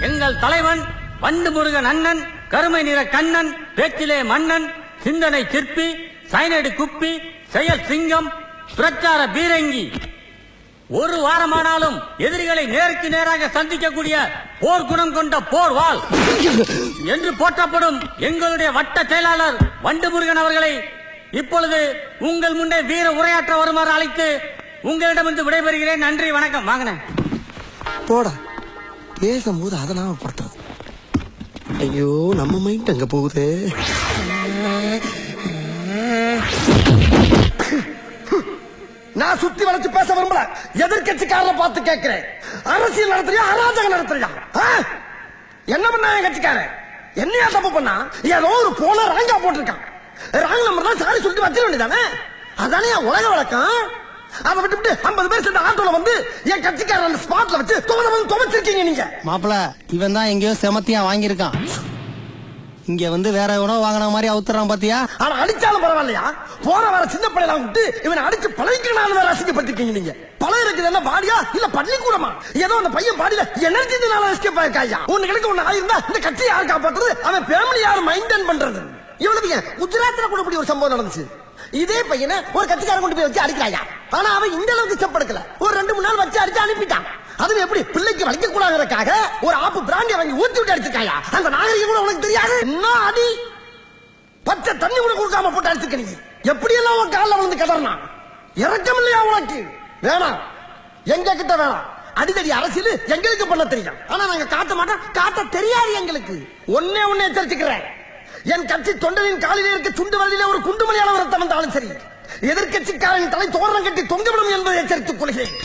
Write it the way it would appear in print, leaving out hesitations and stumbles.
எங்கள் தலைவன் வண்டு முருகன் அண்ணன், கருமை நிற கண்ணன், பேச்சிலே மன்னன், சிந்தனை சிற்பி, சைனடு குப்பி, செயல் சிங்கம், பிரச்சார பீரங்கி. ஒரு வாரமானாலும் எதிரிகளை நேருக்கு நேராக சந்திக்கக்கூடிய போர் குணம் கொண்ட போர் வாள் என்று போற்றப்படும் எங்களுடைய வட்ட செயலாளர் வண்டு முருகன் அவர்களை இப்பொழுது உங்கள் முன்னே வீர உரையாற்ற வருமாறு அழைத்து உங்களிடமிருந்து விடைபெறுகிறேன். நன்றி, வணக்கம். வாங்கின போடா, பேசும்போது அதை நாம படுத்துறது. ஐயோ, நம்ம மைண்ட் அங்க போகுது. நான் சுத்தி வளைச்சு பேச விரும்பல. எதிர்கட்சிக்காரரை பார்த்து கேட்கிறேன், அரசியல் நடத்துறியா அராஜகம் நடத்துறியா? என்ன பண்ணா என் கட்சிக்காரன்? என்னையா தப்பு பண்ணா? ஏதோ ஒரு போன ராங்கா போட்டிருக்கான். ராங் நம்பர் தான் சாரி சொல்லிட்டு வச்சிட வேண்டியதானே? அதானே உலக வழக்கம். அதை விட்டு 50 பேர் சேர்ந்த ஆட்டோல வந்து என் கட்சிக்காரன் அந்த ஸ்பாட்ல வச்சு துவச்சிருக்கீங்க நீங்க. மாப்பிள, இவன் தான் எங்கேயோ செமத்தியா வாங்கியிருக்கான். இங்க வந்து வேற உணவு வாங்கின மாதிரி அவுத்துறான் பாத்தியா? ஆனா அடிச்சாலும் பரவாயில்லையா? போற வர சின்ன பிள்ளைலாம் விட்டு இவனை அடிச்சு பழகிக்கணும் வேற அசிங்கப்பட்டிருக்கீங்க நீங்க. பழம் இருக்குது என்ன பாடியா இல்ல பள்ளிக்கூடமா? ஏதோ அந்த பையன் பாடியில எனர்ஜி எஸ்கேப் ஆயிருக்காயா? ஒண்ணு கிடைக்க ஒண்ணு ஆயிருந்தா இந்த கட்சி யாரு காப்பாற்றுறது? அவன் ஃபேமிலி யாரு மெயின்டைன் பண்றது? இவ்வளவு குஜராத்ல கூட இப்படி ஒரு சம்பவம் நடந்துச்சு. இதே பையனை ஒரு கட்சிக்காரன் கொண்டு போய் வச்சு அடிக்கிறாயா? ஆனா அவன் இந்த அளவுக்கு செப்படுக்கல. ஒரு 2-3 நாள் வச்சு அடிச்சு அனுப்பிட்டான். அது எப்படி பிள்ளைக்கு வலிக்க கூடாதுக்காக ஒரு ஆப்பு பிராண்டி வாங்கி ஊத்தி விட்டு அடிச்சிருக்காயா? அந்த நாகரிகம் கூட உனக்கு தெரியாது. என்ன அடி, பச்சை தண்ணி கூட கொடுக்காம போட்டு அடிச்சிருக்க நீ. எப்படி எல்லாம் உன் காலில் விழுந்து கதறனா? இறக்கம் இல்லையா உனக்கு? வேணாம், எங்க கிட்ட வேணாம். அடிதடி அரசியல் எங்களுக்கு பண்ண தெரியும். ஆனா நாங்க காட்ட மாட்டோம், காட்ட தெரியாது எங்களுக்கு. ஒன்னே எச்சரிச்சுக்கிறேன், என் கட்சி தொண்டரின் காலிலே இருக்க சுண்டு வழியில ஒரு குண்டுமணியான ரத்தம் வந்தாலும் சரி, எதிர்கட்சிக்காரன் தலை தோரணம் கட்டி தொங்கவிடும் என்பதை எச்சரித்துக் கொள்கிறேன்.